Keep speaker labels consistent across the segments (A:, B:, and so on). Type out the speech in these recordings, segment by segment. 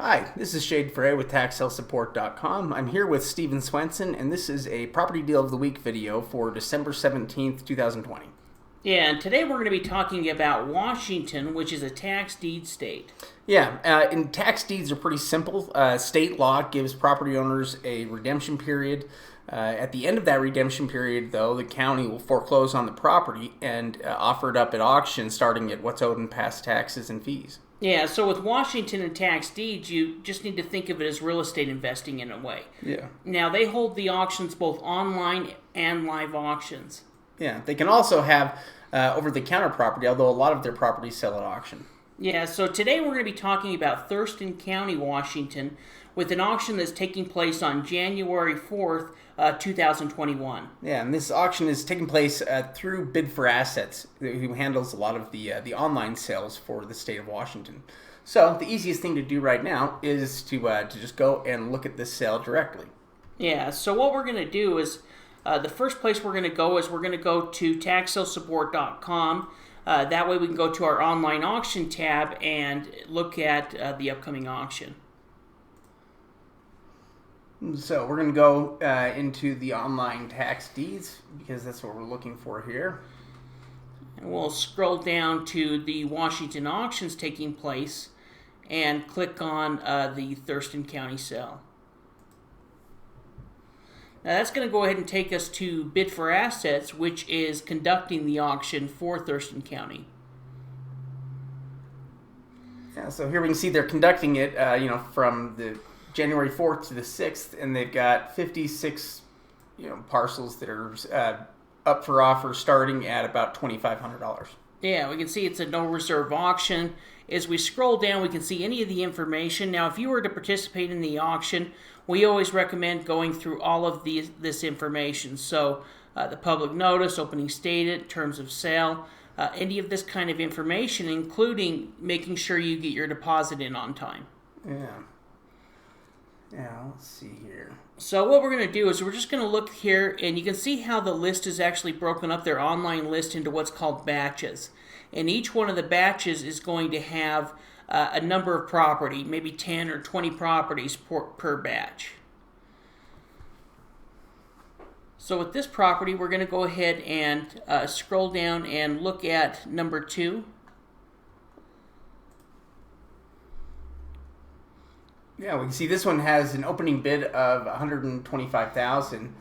A: Hi, this is Shade Frey with TaxSaleSupport.com. I'm here with Steven Swenson, and this is a Property Deal of the Week video for December 17th, 2020.
B: Yeah, and today we're going to be talking about Washington, which is a tax deed state.
A: Yeah, and tax deeds are pretty simple. State law gives property owners a redemption period. At the end of that redemption period, though, the county will foreclose on the property and offer it up at auction, starting at what's owed in past taxes and fees.
B: Yeah, so with Washington and tax deeds, you just need to think of it as real estate investing in a way.
A: Yeah.
B: Now, they hold the auctions both online and live auctions.
A: Yeah, they can also have over-the-counter property, although a lot of their properties sell at auction.
B: Yeah, so today we're going to be talking about Thurston County, Washington, with an auction that's taking place on January 4th, 2021.
A: Yeah, and this auction is taking place through Bid for Assets, who handles a lot of the online sales for the state of Washington. So the easiest thing to do right now is to just go and look at this sale directly.
B: Yeah, so what we're going to do is, the first place we're going to go is we're going to go to TaxSaleSupport.com. That way we can go to our online auction tab and look at the upcoming auction.
A: So we're going to go into the online tax deeds because that's what we're looking for here.
B: And we'll scroll down to the Washington auctions taking place and click on the Thurston County sale. Now that's going to go ahead and take us to Bid for Assets, which is conducting the auction for Thurston County.
A: Yeah, so here we can see they're conducting it, from the January 4th to the 6th, and they've got 56, parcels that are up for offer, starting at about $2,500.
B: Yeah, we can see it's a no reserve auction. As we scroll down, we can see any of the information. Now, if you were to participate in the auction, we always recommend going through all of this information. So, the public notice, opening stated, terms of sale, any of this kind of information, including making sure you get your deposit in on time.
A: Yeah, let's see here.
B: So what we're going to do is we're just going to look here, and you can see how the list is actually broken up, their online list, into what's called batches. And each one of the batches is going to have a number of property, maybe 10 or 20 properties per batch. So with this property, we're going to go ahead and scroll down and look at number 2.
A: Yeah, we can see this one has an opening bid of $125,000.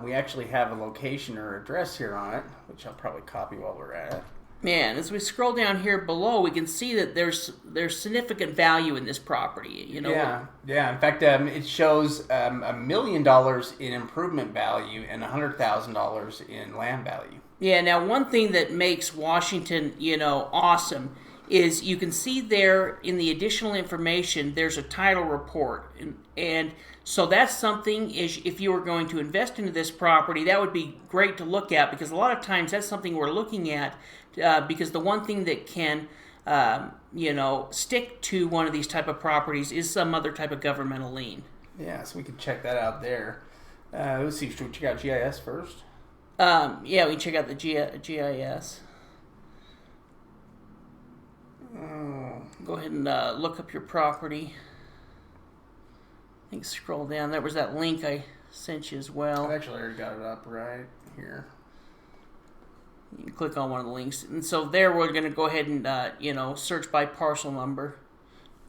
A: We actually have a location or address here on it, which I'll probably copy while we're at it.
B: Man, as we scroll down here below, we can see that there's significant value in this property.
A: Yeah. In fact, it shows $1 million in improvement value and $100,000 in land value.
B: Yeah. Now, one thing that makes Washington, awesome is you can see there in the additional information, there's a title report. And so that's something, if you were going to invest into this property, that would be great to look at, because a lot of times that's something we're looking at, because the one thing that can, stick to one of these type of properties is some other type of governmental lien.
A: Yeah, so we can check that out there. Let's see, should we check out GIS first?
B: Yeah, we can check out the GIS. Go ahead and look up your property. I think scroll down. There was that link I sent you as well.
A: I actually already got it up right here.
B: You can click on one of the links. And so there we're going to go ahead and, search by parcel number.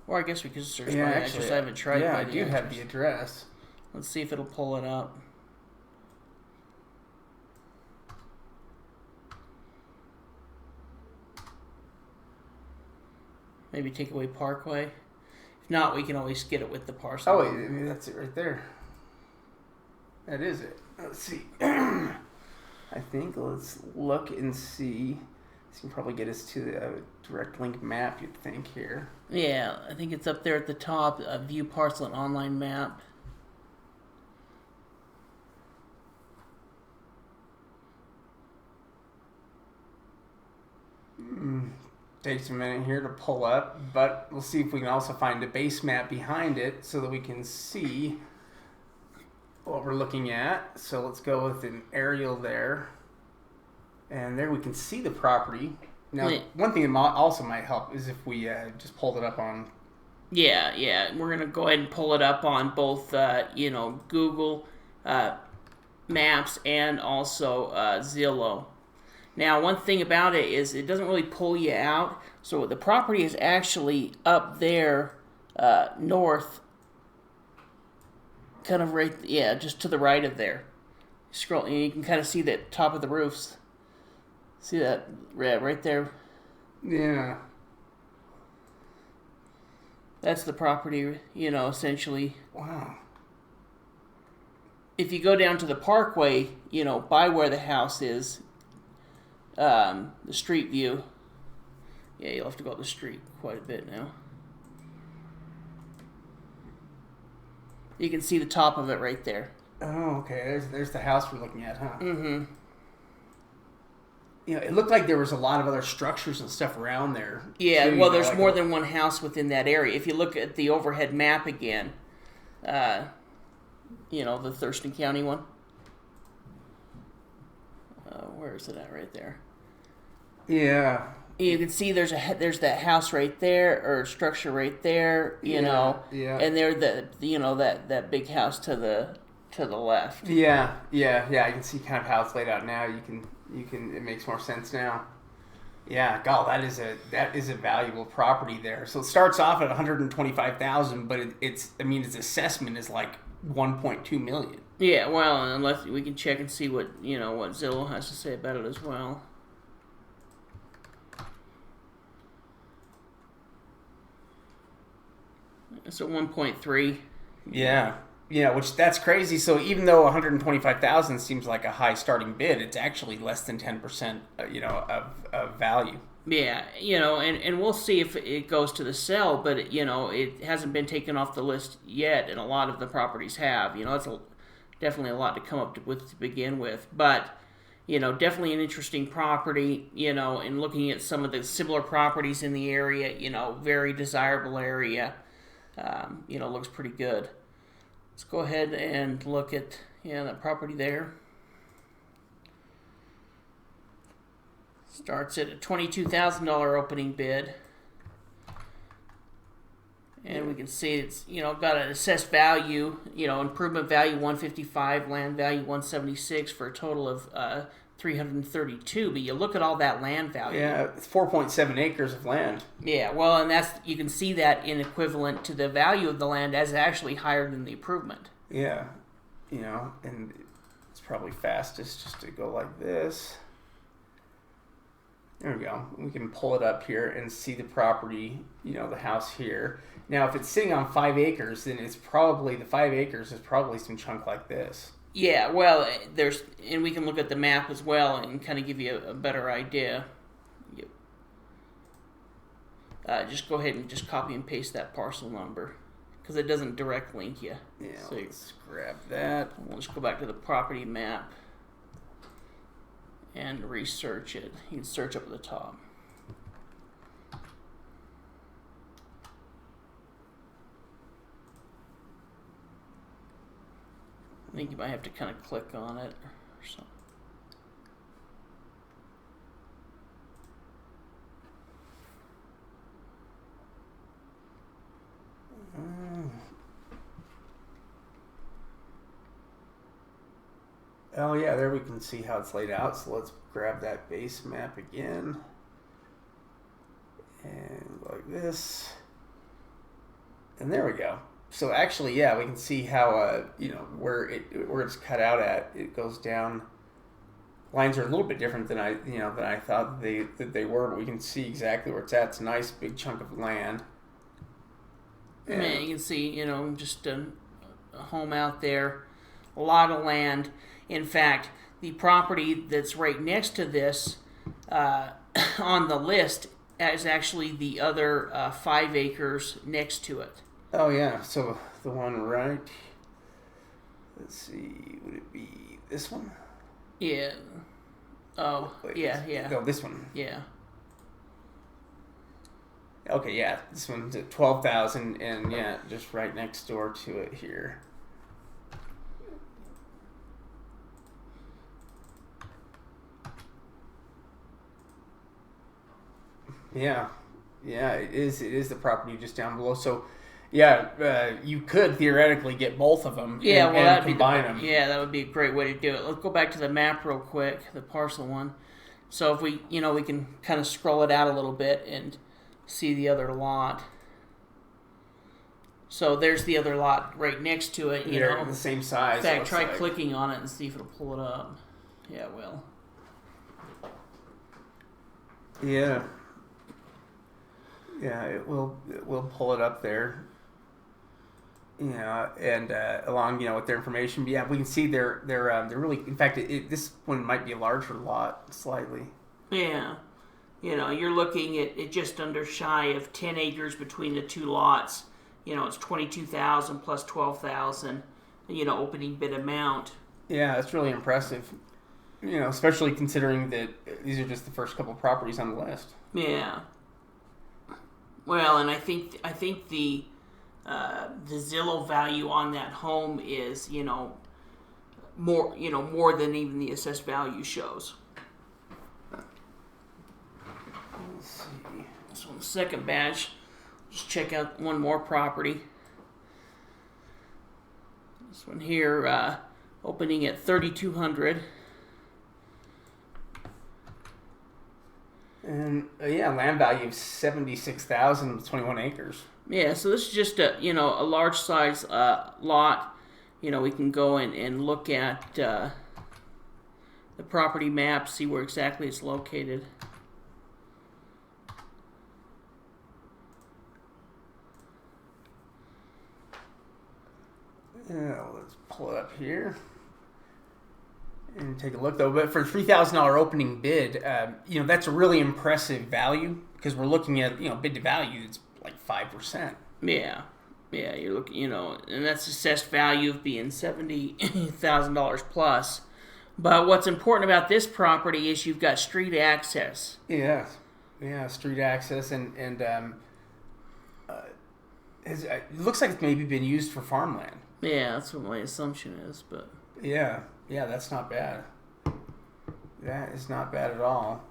B: Or I guess we could search by address. I haven't tried
A: it.
B: By
A: I do have the address.
B: Let's see if it'll pull it up. Maybe take away Parkway. If not, we can always get it with the parcel.
A: Oh, wait, that's it right there. That is it. Let's see. I think let's look and see. This can probably get us to the direct link map, you'd think, here.
B: Yeah, I think it's up there at the top, View Parcel and Online Map.
A: Takes a minute here to pull up, but we'll see if we can also find a base map behind it so that we can see what we're looking at. So let's go with an aerial there. And there we can see the property. Now, one thing that also might help is if we just pulled it up on
B: Yeah. We're gonna go ahead and pull it up on both, Google Maps and also Zillow. Now, one thing about it is it doesn't really pull you out. So the property is actually up there, north, kind of right, yeah, just to the right of there. Scroll, and you can kind of see the top of the roofs. See that red right there?
A: Yeah.
B: That's the property, essentially.
A: Wow.
B: If you go down to the parkway, by where the house is, the street view. Yeah, you'll have to go up the street quite a bit now. You can see the top of it right there.
A: Oh, okay. There's the house we're looking at, huh?
B: Mm-hmm.
A: It looked like there was a lot of other structures and stuff around there.
B: Yeah,
A: too,
B: well, there's more than one house within that area. If you look at the overhead map again, the Thurston County one. Where is it at? Right there.
A: Yeah.
B: You can see there's that house right there, or structure right there.
A: Yeah.
B: And there's that big house to the left.
A: Yeah. I can see kind of how it's laid out now. You can. It makes more sense now. Yeah, God, that is a valuable property there. So it starts off at $125,000, but its assessment is like $1.2 million.
B: Yeah, well, unless we can check and see what what Zillow has to say about it as well. It's at 1.3.
A: Yeah. Which that's crazy. So even though 125,000 seems like a high starting bid, it's actually less than 10%, of value.
B: Yeah, and we'll see if it goes to the sell, but it hasn't been taken off the list yet, and a lot of the properties have. It's definitely a lot to come up with to begin with, but definitely an interesting property. And looking at some of the similar properties in the area, very desirable area. Looks pretty good. Let's go ahead and look at that property there. Starts at a $22,000 opening bid. And we can see it's got an assessed value, improvement value 155, land value 176 for a total of 332. But you look at all that land value.
A: Yeah, it's 4.7 acres of land.
B: Yeah, well, and you can see that in equivalent to the value of the land as actually higher than the improvement.
A: Yeah, and it's probably fastest just to go like this. There we go. We can pull it up here and see the property, the house here. Now, if it's sitting on 5 acres, then the 5 acres is probably some chunk like this.
B: Yeah, well, and we can look at the map as well and kind of give you a better idea. Just go ahead and just copy and paste that parcel number, because it doesn't direct link you.
A: Yeah,
B: so
A: let's grab that.
B: We'll just go back to the property map and research it. You can search up at the top. I think you might have to kind of click on it or something.
A: Oh yeah, there we can see how it's laid out. So let's grab that base map again. And like this. And there we go. So actually, yeah, we can see how where it's cut out at. It goes down. Lines are a little bit different than I thought that they were, but we can see exactly where it's at. It's a nice big chunk of land.
B: And you can see, just a home out there, a lot of land. In fact, the property that's right next to this on the list is actually the other 5 acres next to it.
A: Oh, yeah. So the one right, let's see, would it be this one?
B: Yeah. Oh, wait, yeah.
A: No, this one.
B: Yeah.
A: Okay, yeah. This one's at 12,000, and yeah, just right next door to it here. Yeah. Yeah, it is. It is the property just down below. So, yeah, you could theoretically get both of them.
B: Yeah,
A: and combine them.
B: Yeah, that would be a great way to do it. Let's go back to the map real quick, the parcel one. So if we, we can kind of scroll it out a little bit and see the other lot. So there's the other lot right next to it.
A: They're the same size.
B: In fact, try clicking on it and see if it'll pull it up. Yeah, it will.
A: Yeah. Yeah, it will pull it up there. Yeah, and along with their information. But yeah, we can see they're really. In fact, this one might be a larger lot slightly.
B: Yeah, you're looking at just under shy of 10 acres between the two lots. It's 22,000 plus 12,000. Opening bid amount.
A: Yeah, that's really impressive. Especially considering that these are just the first couple of properties on the list.
B: Yeah. Well, and I think the Zillow value on that home is more than even the assessed value shows.
A: Let's see.
B: So on the second batch, just check out one more property. This one here, opening at 3,200.
A: And land value of 76,000 with 21 acres.
B: Yeah, so this is just a large size lot. We can go and look at the property map, see where exactly it's located.
A: Yeah, let's pull it up here and take a look though. But for $3,000 opening bid, that's a really impressive value because we're looking at bid to value. It's like 5%.
B: Yeah, you're looking, and that's assessed value of being $70,000 plus. But what's important about this property is you've got street access.
A: Yeah, street access, and it looks like it's maybe been used for farmland.
B: Yeah, that's what my assumption is, but
A: yeah, that's not bad. That is not bad at all.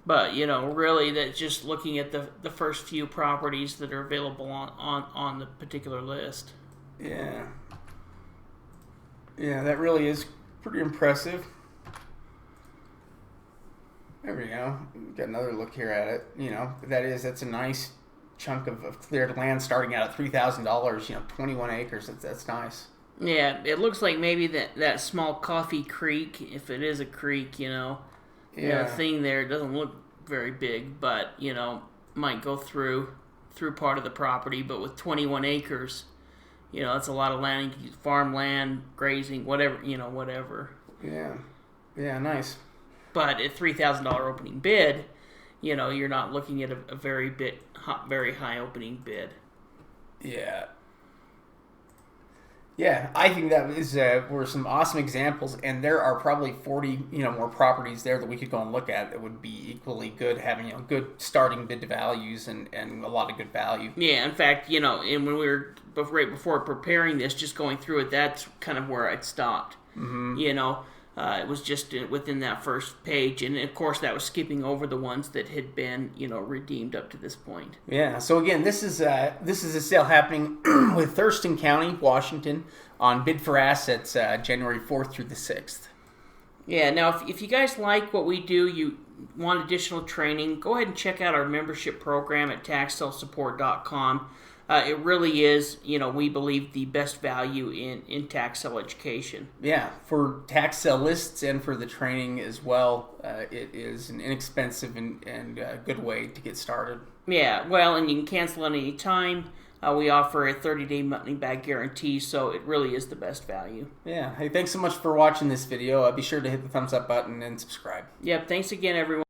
B: But really, that's just looking at the first few properties that are available on the particular list.
A: Yeah, that really is pretty impressive. There we go. Got another look here at it. That's a nice chunk of cleared land starting out at $3,000. 21 acres. That's nice.
B: Yeah, it looks like maybe that small Coffee Creek, if it is a creek, thing there, it doesn't look very big, but might go through part of the property. But with 21 acres, that's a lot of land. You can use farmland, grazing, whatever.
A: Yeah, nice.
B: But at $3,000 opening bid, you're not looking at a very high opening bid. Yeah, I think that were some awesome examples, and there are probably 40 more properties there that we could go and look at that would be equally good, having good starting bid to values and a lot of good value. Yeah, in fact, and when we were right before preparing this, just going through it, that's kind of where I'd stopped. Mm-hmm. It was just within that first page, and of course that was skipping over the ones that had been, redeemed up to this point.
A: Yeah. So again, this is a sale happening with Thurston County, Washington, on Bid for Assets, January 4th through the 6th.
B: Yeah. Now, if you guys like what we do, you want additional training, go ahead and check out our membership program at taxsalesupport.com. It really is, we believe, the best value in tax sale education.
A: Yeah, for tax sale lists and for the training as well, it is an inexpensive and good way to get started.
B: Yeah, well, and you can cancel at any time. We offer a 30-day money back guarantee, so it really is the best value.
A: Yeah. Hey, thanks so much for watching this video. Be sure to hit the thumbs up button and subscribe.
B: Yep, thanks again, everyone.